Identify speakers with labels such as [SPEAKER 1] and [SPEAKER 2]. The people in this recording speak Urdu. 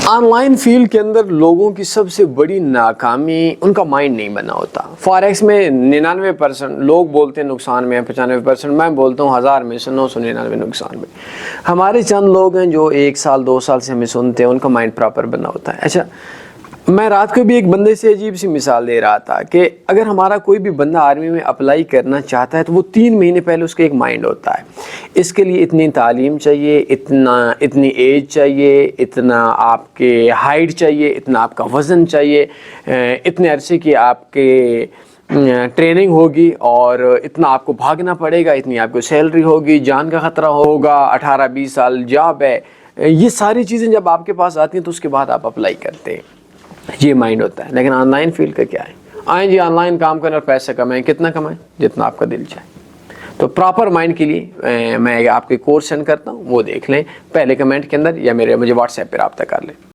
[SPEAKER 1] آن لائن فیلڈ کے اندر لوگوں کی سب سے بڑی ناکامی ان کا مائنڈ نہیں بنا ہوتا. فاریکس میں 99% لوگ بولتے ہیں نقصان میں ہے, 95% میں بولتا ہوں 1000 میں سے 999 نقصان میں. ہمارے چند لوگ ہیں جو 1 سال 2 سال سے ہمیں سنتے ہیں, ان کا مائنڈ پراپر بنا ہوتا ہے. اچھا, میں رات کو بھی ایک بندے سے عجیب سی مثال دے رہا تھا کہ اگر ہمارا کوئی بھی بندہ آرمی میں اپلائی کرنا چاہتا ہے تو وہ 3 مہینے پہلے اس کا ایک مائنڈ ہوتا ہے. اس کے لیے اتنی تعلیم چاہیے, اتنی ایج چاہیے, اتنا آپ کے ہائٹ چاہیے, اتنا آپ کا وزن چاہیے, اتنے عرصے کی آپ کے ٹریننگ ہوگی, اور اتنا آپ کو بھاگنا پڑے گا, اتنی آپ کو سیلری ہوگی, جان کا خطرہ ہوگا, 18-20 سال جاب ہے. یہ ساری چیزیں جب آپ کے پاس آتی ہیں تو اس کے بعد آپ اپلائی کرتے ہیں. یہ مائنڈ ہوتا ہے. لیکن آن لائن فیلڈ کا کیا ہے, آئیں جی آن لائن کام کریں اور پیسے کمائیں. کتنا کمائیں؟ جتنا آپ کا دل چاہے. تو پراپر مائنڈ کے لیے میں آپ کے کورس سینڈ کرتا ہوں, وہ دیکھ لیں پہلے کمنٹ کے اندر, یا مجھے واٹس ایپ پہ رابطہ کر لیں.